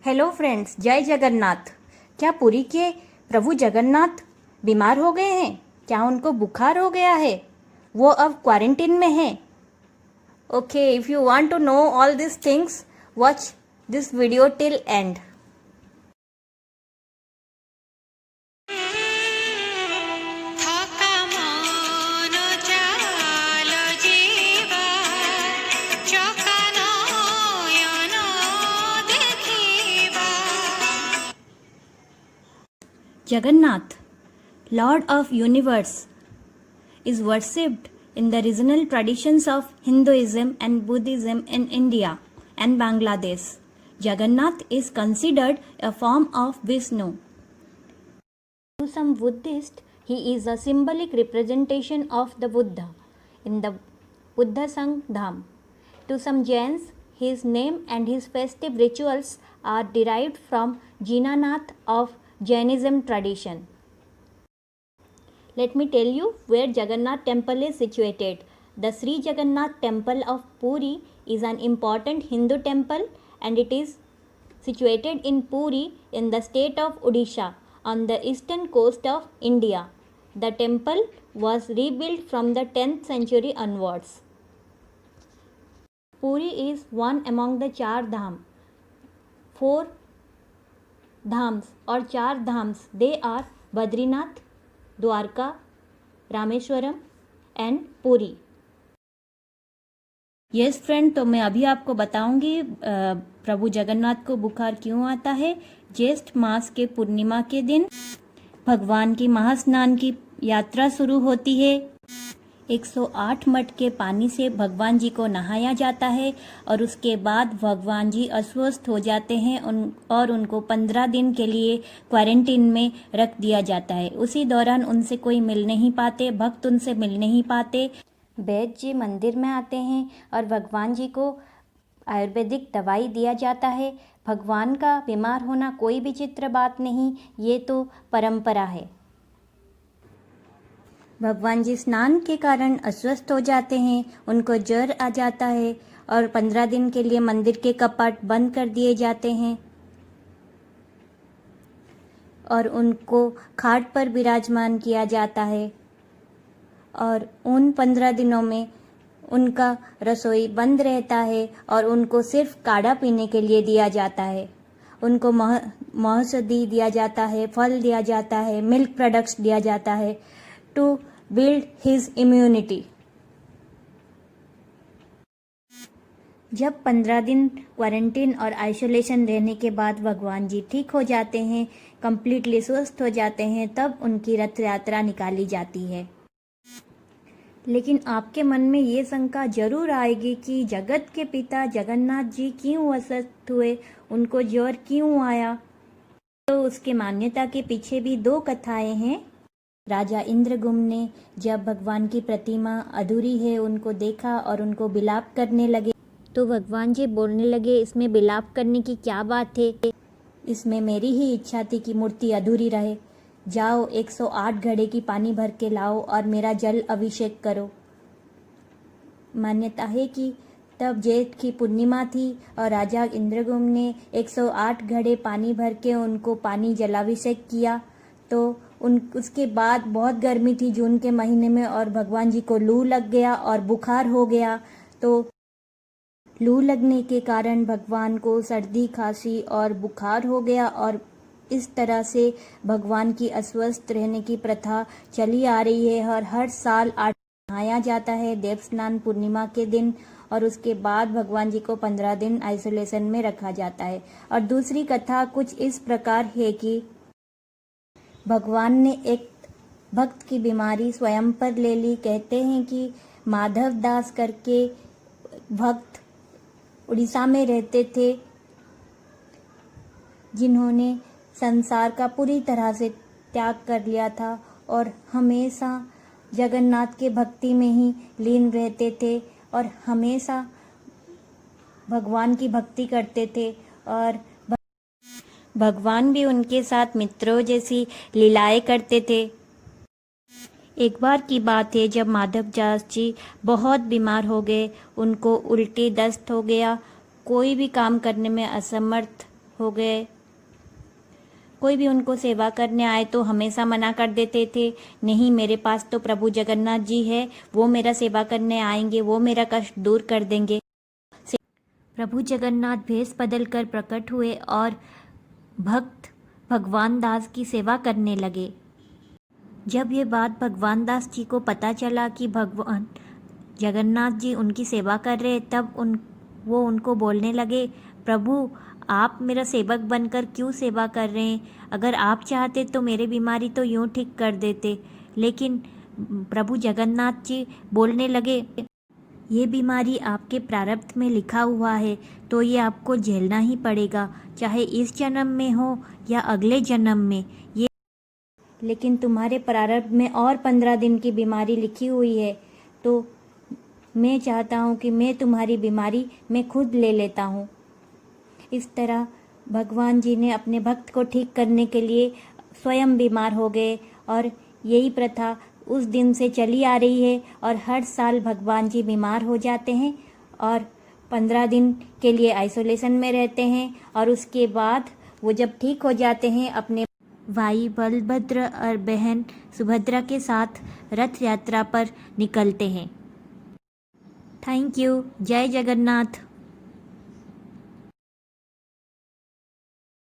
Hello friends, जय जगन्नाथ। क्या पुरी के प्रभु जगन्नाथ बीमार हो गए हैं? क्या उनको बुखार हो गया है? वो अब क्वारंटीन में हैं। Okay, if you want to know all this things, watch this video till end. Jagannath, Lord of Universe, is worshipped in the regional traditions of Hinduism and Buddhism in India and Bangladesh. Jagannath is considered a form of Vishnu. To some Buddhists, he is a symbolic representation of the Buddha in the Buddha Dham. To some Jains, his name and his festive rituals are derived from Jinanath of Jainism tradition. Let me tell you where Jagannath temple is situated. The Sri Jagannath temple of Puri is an important Hindu temple and it is situated in Puri in the state of Odisha on the eastern coast of India. The temple was rebuilt from the 10th century onwards. Puri is one among the Char Dham. 4 Dhams और 4 Dhams they are Badrinath, Dwarka, Rameswaram and Puri. Yes friend, तो मैं अभी आपको बताऊंगी प्रभु जगन्नाथ को बुखार क्यों आता है। ज्येष्ठ मास के पूर्णिमा के दिन भगवान की महास्नान की यात्रा शुरू होती है। 108 मट के पानी से भगवान जी को नहाया जाता है और उसके बाद भगवान जी अस्वस्थ हो जाते हैं और उनको 15 दिन के लिए क्वारंटीन में रख दिया जाता है। उसी दौरान उनसे कोई मिल नहीं पाते, भक्त उनसे मिल नहीं पाते। वैद्य जी मंदिर में आते हैं और भगवान जी को आयुर्वेदिक दवाई दिया जाता है। भगवान का बीमार होना कोई विचित्र बात नहीं, ये तो परंपरा है। भगवान जी स्नान के कारण अस्वस्थ हो जाते हैं, उनको ज्वर आ जाता है और 15 दिन के लिए मंदिर के कपाट बंद कर दिए जाते हैं और उनको खाट पर विराजमान किया जाता है और उन 15 दिनों में उनका रसोई बंद रहता है और उनको सिर्फ काढ़ा पीने के लिए दिया जाता है। उनको महौषधि दिया जाता है, फल दिया जाता है, मिल्क प्रोडक्ट्स दिया जाता है to build his immunity. जब 15 दिन क्वारंटीन और आइसोलेशन रहने के बाद भगवान जी ठीक हो जाते हैं, कंप्लीटली स्वस्थ हो जाते हैं, तब उनकी रथ यात्रा निकाली जाती है। लेकिन आपके मन में ये शंका जरूर आएगी कि जगत के पिता जगन्नाथ जी क्यों अस्वस्थ हुए, उनको ज्वर क्यों आया। तो उसके मान्यता के पीछे भी 2 कथाएं हैं। राजा इंद्रगुम्न ने जब भगवान की प्रतिमा अधूरी है उनको देखा और उनको विलाप करने लगे, तो भगवान जी बोलने लगे, इसमें विलाप करने की क्या बात है, इसमें मेरी ही इच्छा थी कि मूर्ति अधूरी रहे। जाओ 108 घड़े की पानी भर के लाओ और मेरा जल अभिषेक करो। मान्यता है कि तब जेठ की पूर्णिमा थी और राजा इंद्रगुम्न ने 108 घड़े पानी भर के उनको पानी जलाभिषेक किया। तो उसके बाद बहुत गर्मी थी जून के महीने में और भगवान जी को लू लग गया और बुखार हो गया। तो लू लगने के कारण भगवान को सर्दी, खांसी और बुखार हो गया और इस तरह से भगवान की अस्वस्थ रहने की प्रथा चली आ रही है और हर साल नहाया जाता है देवस्नान पूर्णिमा के दिन और उसके बाद भगवान जी को 15 दिन आइसोलेशन में रखा जाता है। और दूसरी कथा कुछ इस प्रकार है कि भगवान ने एक भक्त की बीमारी स्वयं पर ले ली। कहते हैं कि माधव दास करके भक्त उड़ीसा में रहते थे, जिन्होंने संसार का पूरी तरह से त्याग कर लिया था और हमेशा जगन्नाथ के भक्ति में ही लीन रहते थे और हमेशा भगवान की भक्ति करते थे और भगवान भी उनके साथ मित्रों जैसी लीलाएं करते थे। एक बार की बात है जब माधव दास जी बहुत बीमार हो गए, उनको उल्टी दस्त हो गया, कोई भी काम करने में असमर्थ हो गए। कोई भी उनको सेवा करने आए तो हमेशा मना कर देते थे, नहीं मेरे पास तो प्रभु जगन्नाथ जी है, वो मेरा सेवा करने आएंगे, वो मेरा कष्ट दूर कर देंगे। प्रभु जगन्नाथ भेष बदल कर प्रकट हुए और भक्त भगवान दास की सेवा करने लगे। जब ये बात भगवान दास जी को पता चला कि भगवान जगन्नाथ जी उनकी सेवा कर रहे, तब वो उनको बोलने लगे, प्रभु आप मेरा सेवक बनकर क्यों सेवा कर रहे हैं? अगर आप चाहते तो मेरी बीमारी तो यूं ठीक कर देते। लेकिन प्रभु जगन्नाथ जी बोलने लगे, ये बीमारी आपके प्रारब्ध में लिखा हुआ है, तो ये आपको झेलना ही पड़ेगा, चाहे इस जन्म में हो या अगले जन्म में। ये लेकिन तुम्हारे प्रारब्ध में और 15 दिन की बीमारी लिखी हुई है, तो मैं चाहता हूँ कि मैं तुम्हारी बीमारी मैं खुद ले लेता हूँ। इस तरह भगवान जी ने अपने भक्त को ठीक करने के लिए स्वयं बीमार हो गए, और यही प्रथा उस दिन से चली आ रही है। और हर साल भगवान जी बीमार हो जाते हैं और 15 दिन के लिए आइसोलेशन में रहते हैं, और उसके बाद वो जब ठीक हो जाते हैं अपने भाई बलभद्र और बहन सुभद्रा के साथ रथ यात्रा पर निकलते हैं। Thank you. जय जगन्नाथ।